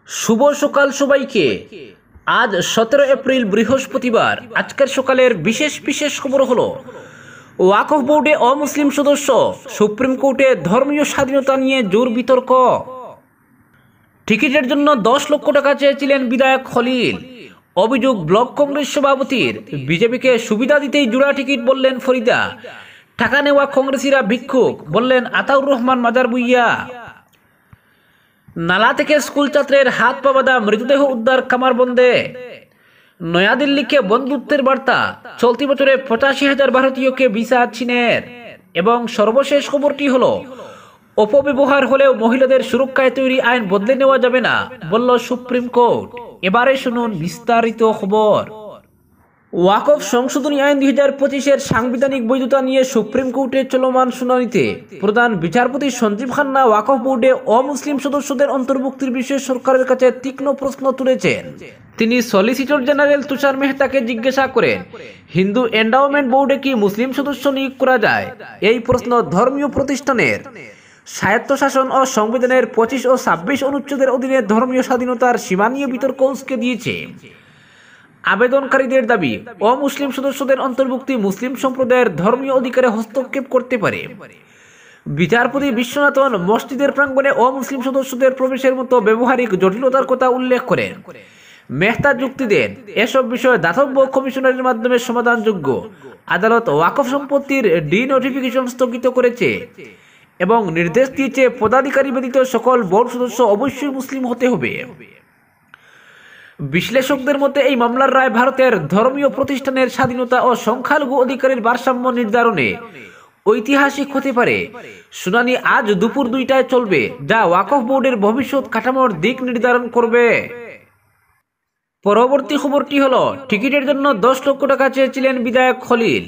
শুভ সকাল সবাইকে। আজ 17 এপ্রিল বৃহস্পতিবার। আজকের সকালের বিশেষ বিশেষ খবর হলো ওয়াকফ বোর্ডে অমুসলিম সদস্য, সুপ্রিম কোর্টে ধর্মীয় স্বাধীনতা নিয়ে জোর বিতর্ক, টিকিটের জন্য 10 লক্ষ টাকা চেয়েছিলেন বিধায়ক খলিল, অভিযোগ ব্লক কংগ্রেস সভাপতির, বিজেপিকে সুবিধা দিতেই জোড়া টিকিট বললেন ফরিদা, টাকা নেওয়া কংগ্রেসীরা ভিক্ষুক বললেন আতাউর রহমান মাজার বুইয়া, নালা থেকে স্কুল ছাত্রের হাত পা বাঁধা মৃতদেহ উদ্ধার কামারবন্দে, নয়াদিল্লিকে বন্ধুত্বের বার্তা, চলতি বছরে 85,000 ভারতীয়কে ভিসা চীনের। এবং সর্বশেষ খবরটি হলো অপব্যবহার হলেও মহিলাদের সুরক্ষায় তৈরি আইন বদলে নেওয়া যাবে না বলল সুপ্রিম কোর্ট। এবারে শুনুন বিস্তারিত খবর। ওয়াকফ সংশোধনী আইন 2025-এর সাংবিধানিক বৈধতা নিয়ে সুপ্রিম কোর্টে চলমান শুনানিতে প্রধান বিচারপতি সঞ্জীব খান্না ওয়াকফ বোর্ডে অমুসলিম সদস্যদের অন্তর্ভুক্তির বিষয়ে সরকারের কাছে তীক্ষ্ণ প্রশ্ন তুলেছেন। তিনি সলিসিটর জেনারেল তুষার মেহতাকে জিজ্ঞাসা করেন, হিন্দু এন্ডাওমেন্ট বোর্ডে কি মুসলিম সদস্য নিয়োগ করা যায়? এই প্রশ্ন ধর্মীয় প্রতিষ্ঠানের স্বায়ত্তশাসন ও সংবিধানের 25 ও 26 অনুচ্ছেদের অধীনে ধর্মীয় স্বাধীনতার সীমা নিয়ে বিতর্ক উস্কে দিয়েছে। আবেদনকারীদের দাবি, অমুসলিম সদস্যদের অন্তর্ভুক্তি মুসলিম সম্প্রদায়ের ধর্মীয় অধিকারে হস্তক্ষেপ করতে পারে। বিচারপতি বিশ্বনাথন মসজিদের প্রাঙ্গণে অমুসলিম সদস্যদের প্রবেশের মতো ব্যবহারিক জটিলতার কথা উল্লেখ করেন। মেহতা যুক্তি দেন, এসব বিষয় দাতব্য কমিশনারের মাধ্যমে সমাধানযোগ্য। আদালত ওয়াকফ সম্পত্তির ডিনোটিফিকেশন স্থগিত করেছে এবং নির্দেশ দিয়েছে পদাধিকারী ব্যতীত সকল বোর্ড সদস্য অবশ্যই মুসলিম হতে হবে। বিশ্লেষকদের মতে এই মামলার রায় ভারতের ধর্মীয় প্রতিষ্ঠানের স্বাধীনতা ও সংখ্যালঘু অধিকারের ভারসাম্য নির্ধারণে ঐতিহাসিক হতে পারে। শুনানি আজ দুপুর 2টায় চলবে, যা ওয়াকফ বোর্ডের ভবিষ্যৎ কাঠামোর দিক নির্ধারণ করবে। পরবর্তী খবরটি হলো টিকিটের জন্য 10 লক্ষ টাকা চেয়েছিলেন বিধায়ক খলিল।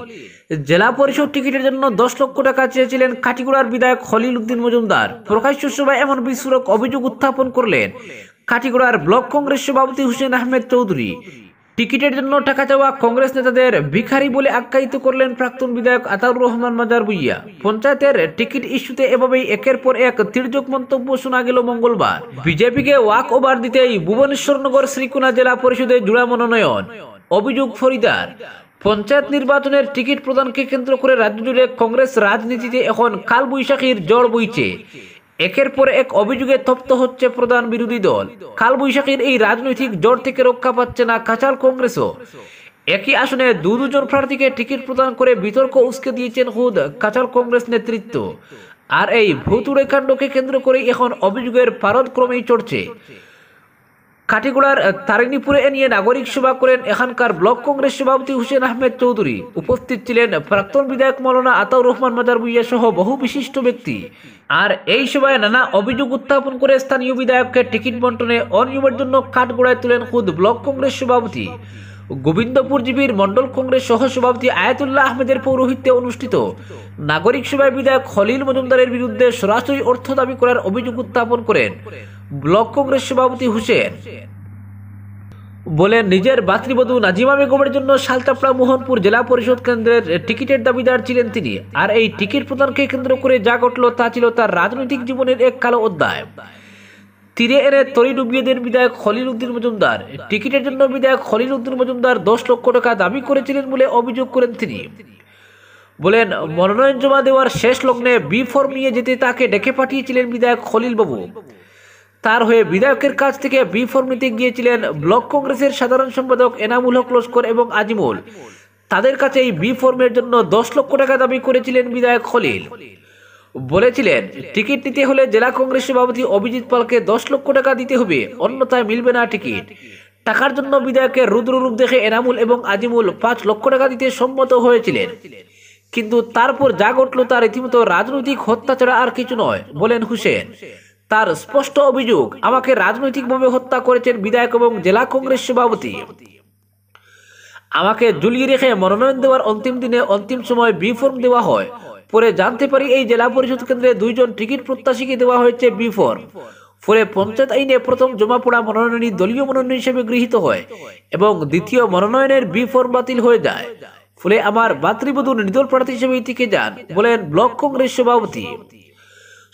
জেলা পরিষদ টিকিটের জন্য 10 লক্ষ টাকা চেয়েছিলেন কাটিগড়ার বিধায়ক খলিল উদ্দিন মজুমদার। প্রকাশ্য সভায় এমন বিস্ফোরক অভিযোগ উত্থাপন করলেন কাটিগড়ার ব্লক কংগ্রেস সভাপতি হুসেন আহমেদ চৌধুরী। টিকিটের জন্য টাকা চাওয়া কংগ্রেস নেতাদের ভিখারি বলে আখ্যায়িত করলেন প্রাক্তন বিধায়ক আতাউর রহমান মাজার বুইয়া। পঞ্চায়েতের টিকিট ইস্যুতে এভাবেই একের পর এক তির্যক মন্তব্য শোনা গেল মঙ্গলবার। বিজেপিকে ওয়াক ওভার দিতেই ভুবনেশ্বর নগর শ্রীকোনা জেলা পরিষদে জোড়া মনোনয়ন, অভিযোগ ফরিদার। পঞ্চায়েত নির্বাচনের টিকিট প্রদানকে কেন্দ্র করে রাজ্য জুড়ে কংগ্রেস রাজনীতিতে এখন কালবৈশাখীর ঝড় বইছে। একের পর এক অভিযোগে তপ্ত হচ্ছে প্রধান বিরোধী দল। কালবৈশাখীর এই রাজনৈতিক ঝড় থেকে রক্ষা পাচ্ছে না কাঁচাল কংগ্রেসও। একই আসনে দুজন প্রার্থীকে টিকিট প্রদান করে বিতর্ক উস্কে দিয়েছেন খুদ কাঁচাল কংগ্রেস নেতৃত্ব। আর এই ভুতুড়ে কাণ্ডকে কেন্দ্র করে এখন অভিযোগের পারদ ক্রমেই চড়ছে। কাটিগড়ার তারিণীপুরে এ নিয়ে নাগরিক সভা করেন এখানকার ব্লক কংগ্রেস সভাপতি হুসেন আহমেদ চৌধুরী। উপস্থিত ছিলেন প্রাক্তন বিধায়ক মৌলানা আতাউর রহমান মাজার বুইয়া সহ বহু বিশিষ্ট ব্যক্তি। আর এই সভায় নানা অভিযোগ উত্থাপন করে স্থানীয় বিধায়ককে টিকিট বন্টনে অনিয়মের জন্য কাঠগড়ায় তুলেন খুদ ব্লক কংগ্রেস সভাপতি। গোবিন্দপুর জিবির মন্ডল কংগ্রেস সহ সভাপতি আয়াতুল্লাহ আহমেদের পৌরোহিত্যে অনুষ্ঠিত নাগরিক সভায় বিধায়ক খলিল মজুমদারের বিরুদ্ধে সরাসরি অর্থ দাবি করার অভিযোগ উত্থাপন করেন ব্লক কংগ্রেস সভাপতি হুসেন। বলেন, নিজের ভাতৃবধূ নাজিমা বেগমের জন্য শালচাপড়া মোহনপুর জেলা পরিষদ কেন্দ্রের টিকিটের দাবিদার ছিলেন তিনি। আর এই টিকিট প্রদানকে কেন্দ্র করে যা ঘটল তা ছিল তার রাজনৈতিক জীবনের এক কালো অধ্যায়। তীরে এনে তরি ডুবিয়ে দেন বিধায়ক খলিল উদ্দিন মজুমদার। টিকিটের জন্য বিধায়ক খলিল উদ্দিন মজুমদার 10 লক্ষ টাকা দাবি করেছিলেন বলে অভিযোগ করেন তিনি। বলেন, মনোনয়ন জমা দেওয়ার শেষ লগ্নে বি ফর্ম নিয়ে যেতে তাকে ডেকে পাঠিয়েছিলেন বিধায়ক খলিল বাবু। তার হয়ে বিধায়কের কাছ থেকে বি ফর্ম নিতে গিয়েছিলেন ব্লক কংগ্রেসের সাধারণ সম্পাদক এনামুল হক লস্কর এবং আজিমুল। তাদের কাছে এই বি ফর্মের জন্য 10 লক্ষ টাকা দাবি করেছিলেন বিধায়ক খলিল। বলেছিলেন, টিকিট নিতে হলে জেলা কংগ্রেস সভাপতি অভিজিৎ পালকে 10 লক্ষ টাকা দিতে হবে, অন্যথায় মিলবে না টিকিট। টাকার জন্য বিধায়কের রুদ্ররূপ দেখে এনামুল এবং আজিমুল 5 লক্ষ টাকা দিতে সম্মত হয়েছিলেন। কিন্তু তারপর যা ঘটল তা রীতিমতো রাজনৈতিক হত্যা ছাড়া আর কিছু নয়, বলেন হুসেন। তার স্পষ্ট অভিযোগ, আমাকে রাজনৈতিকভাবে হত্যা করেছেন বিধায়ক এবং জেলা কংগ্রেস সভাপতি। আমাকে ঝুলিয়ে রেখে মনোনয়ন দেওয়ার অন্তিম দিনে অন্তিম সময় বি ফর্ম দেওয়া হয়। পরে জানতে পারি এই জেলা পরিষদ কেন্দ্রে 2 জন টিকিট প্রত্যাশীকে দেওয়া হয়েছে বি ফর্ম। ফলে পঞ্চায়েত আইনে প্রথম জমা পড়া মনোনয়নই দলীয় মনোনয়ন হিসেবে গৃহীত হয় এবং দ্বিতীয় মনোনয়নের বি ফর্ম বাতিল হয়ে যায়। ফলে আমার ভাতৃবধূ নির্দল প্রার্থী হিসেবে থেকে যান, বলেন ব্লক কংগ্রেস সভাপতি।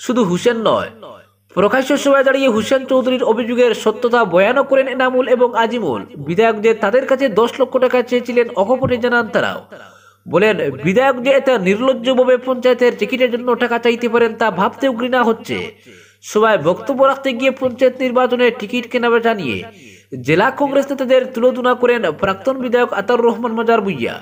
শুধু হুসেন নয়, প্রকাশ্য সভায় দাঁড়িয়ে হুসেন চৌধুরীর অভিযোগের সত্যতা বয়ান করেন এনামুল এবং আজিমুল। বিধায়ক যে তাদের কাছে 10 লক্ষ টাকা চেয়েছিলেন অকপটে জানান তারাও। বলেন বিধায়ক যে এত নির্লজ্জভাবে পঞ্চায়েতের টিকিটের জন্য টাকা চাইতে পারেন তা ভাবতেও ঘৃণা হচ্ছে। সভায় বক্তব্য রাখতে গিয়ে পঞ্চায়েত নির্বাচনে টিকিট কেনাবেচা নিয়ে জেলা কংগ্রেস নেতাদের তুলোধনা করেন প্রাক্তন বিধায়ক আতাউর রহমান মাজার ভুইয়া।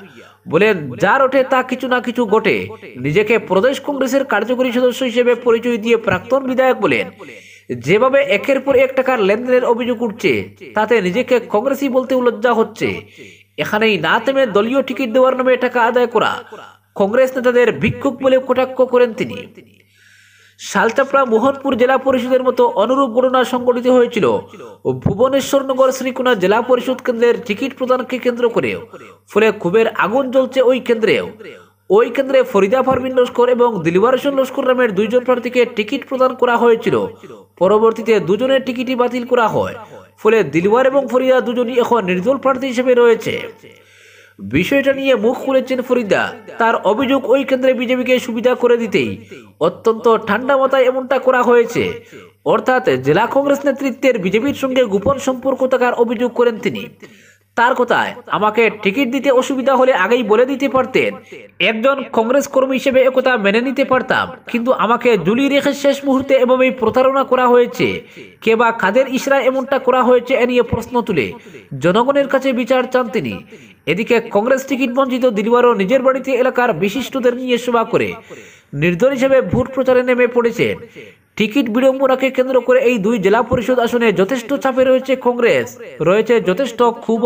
বলেন যার ওঠে তা কিছু না কিছু ঘটে। নিজেকে প্রদেশ কংগ্রেসের কার্যকরী সদস্য হিসেবে পরিচয় দিয়ে প্রাক্তন বিধায়ক বলেন যেভাবে একের পর এক টাকার লেনদেনের অভিযোগ উঠছে তাতে নিজেকে কংগ্রেসই বলতে লজ্জা হচ্ছে। এখানেই না থেমে দলীয় টিকিট দেওয়ার নামে টাকা আদায় করা কংগ্রেস নেতাদের ভিক্ষুক বলে কটাক্ষ করেন তিনি। শালচাপড়া মোহনপুর জেলা পরিষদের মতো অনুরূপ ঘটনা সংঘটিত হয়েছিল ভুবনেশ্বরনগর শ্রীকোনা জেলা পরিষদ কেন্দ্রের টিকিট প্রদানকে কেন্দ্র করে। ফলে ক্ষোভের আগুন জ্বলছে ওই কেন্দ্রেও। ওই কেন্দ্রে ফরিদা পারভিন লস্কর এবং দিলওয়ার হোসেন লস্কর নামের 2 জন প্রার্থীকে টিকিট প্রদান করা হয়েছিল। পরবর্তীতে 2 জনের টিকিটই বাতিল করা হয়। ফলে দিলওয়ার এবং ফরিদা দুজনই এখন নির্দল প্রার্থী হিসেবে রয়েছে। বিষয়টা নিয়ে মুখ খুলেছেন ফরিদা। তার অভিযোগ ওই কেন্দ্রে বিজেপিকে সুবিধা করে দিতেই অত্যন্ত ঠান্ডা মাথায় এমনটা করা হয়েছে। অর্থাৎ জেলা কংগ্রেস নেতৃত্বের বিজেপির সঙ্গে গোপন সম্পর্ক থাকার অভিযোগ করেন তিনি। তার কথায় আমাকে টিকিট দিতে অসুবিধা হলে আগেই বলে দিতে পারতেন। একজন কংগ্রেস কর্মী হিসেবে একথা মেনে নিতে পারতাম, কিন্তু আমাকে ঝুলিয়ে রেখে শেষ মুহূর্তে এভাবেই প্রতারণা করা হয়েছে। কে বা কাদের ইশরায় এমনটা করা হয়েছে এ নিয়ে প্রশ্ন তুলে জনগণের কাছে বিচার চান তিনি। এদিকে কংগ্রেস টিকিট বঞ্চিত দিলওয়ারও নিজের বাড়িতে এলাকার বিশিষ্টদের নিয়ে সভা করে নির্দল হিসেবে ভোট প্রচারে নেমে পড়েছেন। টিকিট বিড়ম্বনাকে কেন্দ্র করে এই 2 জেলা পরিষদ আসনে যথেষ্ট চাপে রয়েছে কংগ্রেস, রয়েছে যথেষ্ট ক্ষোভ।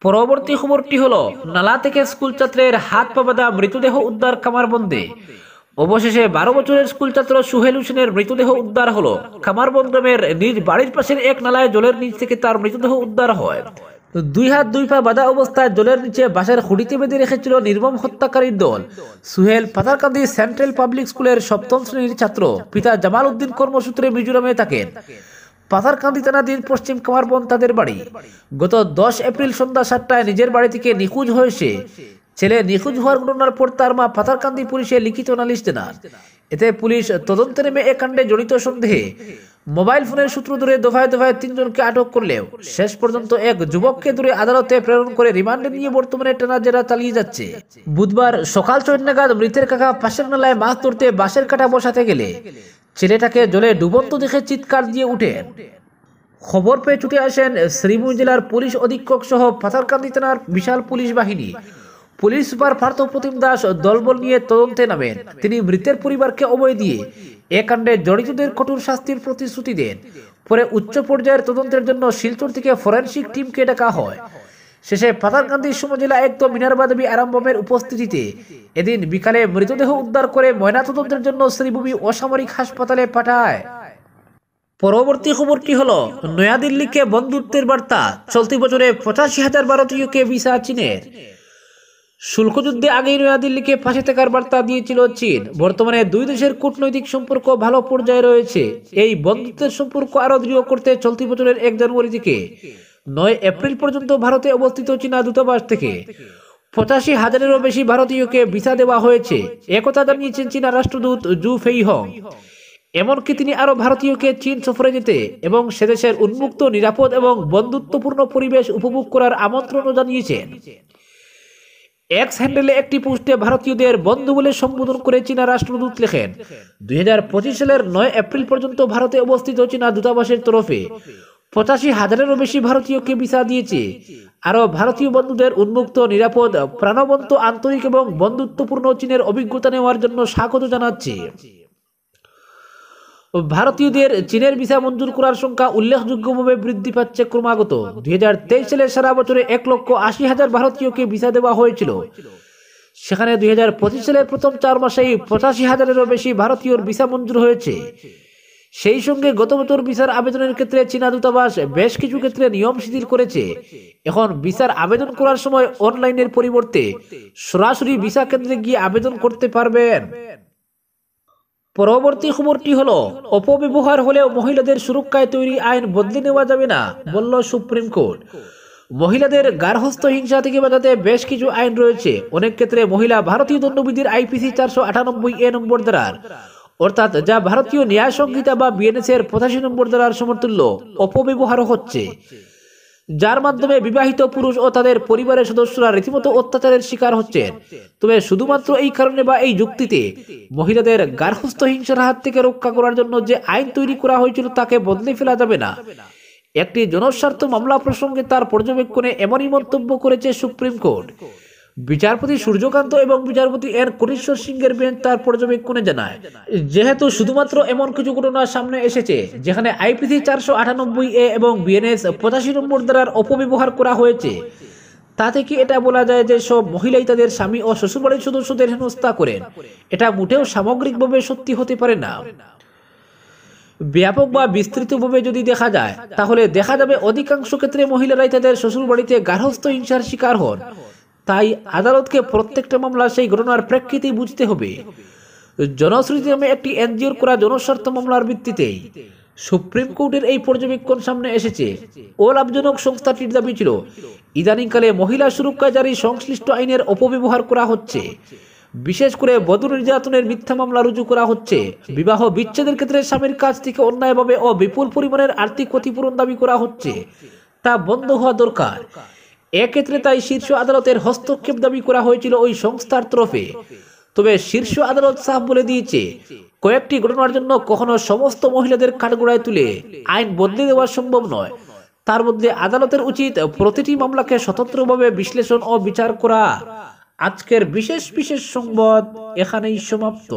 পরবর্তী খবরটি হলো নালা থেকে স্কুল ছাত্রের হাত পা বাঁধা মৃতদেহ উদ্ধার কামারবন্দে। অবশেষে 12 বছরের স্কুল ছাত্র সুহেল হোসেনের মৃতদেহ উদ্ধার হলো। কামারবন্দ গ্রামের নিজ বাড়ির পাশের এক নালায় জলের নিচ থেকে তার মৃতদেহ উদ্ধার হয়। 2 হাত 2 পা বাঁধা অবস্থায় জলের নিচে বাঁশের খুঁটিতে বেঁধে রেখেছিল নির্মম হত্যাকারীর দল। সুহেল পাথারকান্দি সেন্ট্রাল পাবলিক স্কুলের 7ম শ্রেণীর ছাত্র। পিতা জামাল উদ্দিন কর্মসূত্রে মিজোরামে থাকেন। পাথারকান্দি থানাধীন পশ্চিম কামারবন্দ তাদের বাড়ি। গত 10 এপ্রিল সন্ধ্যা 7টায় নিজের বাড়ি থেকে নিখোঁজ হয়েছে। ছেলে নিখোঁজ হওয়ার ঘটনার পর তার মা পাথারকান্দি পুলিশে লিখিত নালিশ জানান। এতে পুলিশ তদন্তে নেমে এ কাণ্ডে জড়িত সন্দেহে মোবাইল ফোনের সূত্র ধরে দফায় দফায় 3 জনকে আটক করলেও শেষ পর্যন্ত এক যুবককে ধরে আদালতে প্রেরণ করে রিমান্ডে নিয়ে বর্তমানে টানা জেরা চালিয়ে যাচ্ছে। বুধবার সকাল 6 নাগাদ মৃতের কাকা পাশের নালায় মাছ ধরতে বাঁশের কাটা বসাতে গেলে ছেলেটাকে জলে ডুবন্ত দেখে চিৎকার দিয়ে উঠেন। খবর পেয়ে ছুটে আসেন শ্রীভূমি জেলার পুলিশ অধীক্ষক সহ পাথারকান্দি থানার বিশাল পুলিশ বাহিনী। পুলিশ সুপার পার্থ প্রতিম দাস দলবল নিয়ে তদন্তে নামেন। তিনি মৃতের পরিবারকে অভয় দিয়ে এ কাণ্ডে জড়িতদের কঠোর শাস্তির প্রতিশ্রুতি দেন। পরে উচ্চ পর্যায়ের তদন্তের জন্য শিলচর থেকে ফরেনসিক টিমকে ডাকা হয়। শেষে পাথারকান্দি সমজেলা আয়ুক্ত মিনারবা দেবী আরামবামের উপস্থিতিতে এদিন বিকালে মৃতদেহ উদ্ধার করে ময়নাতদন্তের জন্য শ্রীভূমি অসামরিক হাসপাতালে পাঠায়। পরবর্তী খবরটি হলো নয়াদিল্লিকে বন্ধুত্বের বার্তা। চলতি বছরে 85,000 ভারতীয়কে ভিসা চীনের। শুল্কযুদ্ধে আগেই নয়াদিল্লিকে ফাঁসি থাকার বার্তা দিয়েছিল চীন। বর্তমানে 2 দেশের কূটনৈতিক সম্পর্ক ভালো পর্যায়ে রয়েছে। এই বন্ধুত্বের সম্পর্ক আরো দৃঢ় করতে চলতি বছরের 1 জানুয়ারি থেকে 9 এপ্রিল পর্যন্ত ভারতে অবস্থিত চীনা দূতাবাস থেকে 85,000-এরও বেশি ভারতীয়কে ভিসা দেওয়া হয়েছে। একথা জানিয়েছেন চীনা রাষ্ট্রদূত জু ফেইহং। এমনকি তিনি আরো ভারতীয়কে চীন সফরে যেতে এবং সেদেশের উন্মুক্ত, নিরাপদ এবং বন্ধুত্বপূর্ণ পরিবেশ উপভোগ করার আমন্ত্রণও জানিয়েছেন। এক্স হ্যান্ডেলে একটি পোস্টে ভারতীয়দের বন্ধু বলে সম্বোধন করে চীনা রাষ্ট্রদূত লেখেন, 2025 সালের 9 এপ্রিল পর্যন্ত ভারতে অবস্থিত চীনা দূতাবাসের তরফে 85,000-এরও বেশি ভারতীয়কে ভিসা দিয়েছে। আরো ভারতীয় বন্ধুদের উন্মুক্ত, নিরাপদ, প্রাণবন্ত, আন্তরিক এবং বন্ধুত্বপূর্ণ চীনের অভিজ্ঞতা নেওয়ার জন্য স্বাগত জানাচ্ছে। ভারতীয়দের চীনের ভিসা মঞ্জুর করার সংখ্যা উল্লেখযোগ্যভাবে বৃদ্ধি পাচ্ছে ক্রমাগত। 2023 সালে সারা বছরে 1,80,000 ভারতীয়কে ভিসা দেওয়া হয়েছিল। সেখানে 2025 সালের প্রথম 4 মাসেই 85,000-এরও বেশি ভারতীয়র ভিসা মঞ্জুর হয়েছে। সেই সঙ্গে গত বছর ভিসার আবেদনের ক্ষেত্রে চীনা দূতাবাস বেশ কিছু ক্ষেত্রে নিয়ম শিথিল করেছে। এখন ভিসার আবেদন করার সময় অনলাইনের পরিবর্তে সরাসরি ভিসা কেন্দ্রে গিয়ে আবেদন করতে পারবেন। পরবর্তী খবরটি হলো অপব্যবহার হলেও মহিলাদের সুরক্ষায় তৈরি আইন বদলে নেওয়া যাবে না, বলল সুপ্রিম কোর্ট। মহিলাদের গার্হস্থ্য হিংসা থেকে বাঁচাতে বেশ কিছু আইন রয়েছে। অনেক ক্ষেত্রে মহিলা ভারতীয় দণ্ডবিধির IPC 498A নম্বর ধারার অর্থাৎ যা ভারতীয় ন্যায় সংহিতা বা বিএনএস এর 85 নম্বর ধারার সমতুল্য অপব্যবহার হচ্ছে, যার মাধ্যমে বিবাহিত পুরুষ ও তাদের পরিবারের সদস্যরা রীতিমতো অত্যাচারের শিকার হচ্ছেন। তবে শুধুমাত্র এই কারণে বা এই যুক্তিতে মহিলাদের গার্হস্থ্য হিংসার হাত থেকে রক্ষা করার জন্য যে আইন তৈরি করা হয়েছিল তাকে বদলে ফেলা যাবে না। একটি জনস্বার্থ মামলা প্রসঙ্গে তার পর্যবেক্ষণে এমনই মন্তব্য করেছে সুপ্রিম কোর্ট। বিচারপতি সূর্যকান্ত এবং বিচারপতি এন কোটেশ্বর সিংহের বেঞ্চ তার পর্যবেক্ষণে জানায়, যেহেতু শুধুমাত্র এমন কিছু ঘটনা সামনে এসেছে যেখানে আইপিসি 498A এবং বিএনএস 85 নম্বর ধারার অপব্যবহার করা হয়েছে, তা থেকে এটা বলা যায় যে সব মহিলাই তাদের স্বামী ও শ্বশুরবাড়ির সদস্যদের হেনস্থা করেন। এটা মোটেও সামগ্রিকভাবে সত্যি হতে পারে না। ব্যাপক বা বিস্তৃতভাবে যদি দেখা যায় তাহলে দেখা যাবে অধিকাংশ ক্ষেত্রে মহিলারাই তাদের শ্বশুরবাড়িতে গার্হস্থ্য হিংসার শিকার হন। তাই আদালতকে প্রত্যেকটা মামলা সেই ঘটনার প্রেক্ষিতেই বুঝতে হবে। জনশ্রুতি নামে একটি এনজিওর করা জনস্বার্থ মামলার ভিত্তিতেই সুপ্রিম কোর্টের এই পর্যবেক্ষণ সামনে এসেছে। অলাভজনক সংস্থাটির দাবি ছিল ইদানিংকালে মহিলা সুরক্ষা জারি সংশ্লিষ্ট আইনের অপব্যবহার করা হচ্ছে। বিশেষ করে বধূ নির্যাতনের মিথ্যা মামলা রুজু করা হচ্ছে। বিবাহ বিচ্ছেদের ক্ষেত্রে স্বামীর কাছ থেকে অন্যায়ভাবে ও বিপুল পরিমাণের আর্থিক ক্ষতিপূরণ দাবি করা হচ্ছে, তা বন্ধ হওয়া দরকার। এক্ষেত্রে তাই শীর্ষ আদালতের হস্তক্ষেপ দাবি করা হয়েছিল ওই সংস্থার তরফে। তবে শীর্ষ আদালত সাফ বলে দিয়েছে, কয়েকটি ঘটনার জন্য কখনো সমস্ত মহিলাদের কাঠগড়ায় তুলে আইন বদলে দেওয়া সম্ভব নয়। তার মধ্যে আদালতের উচিত প্রতিটি মামলাকে স্বতন্ত্রভাবে বিশ্লেষণ ও বিচার করা। আজকের বিশেষ সংবাদ এখানেই সমাপ্ত।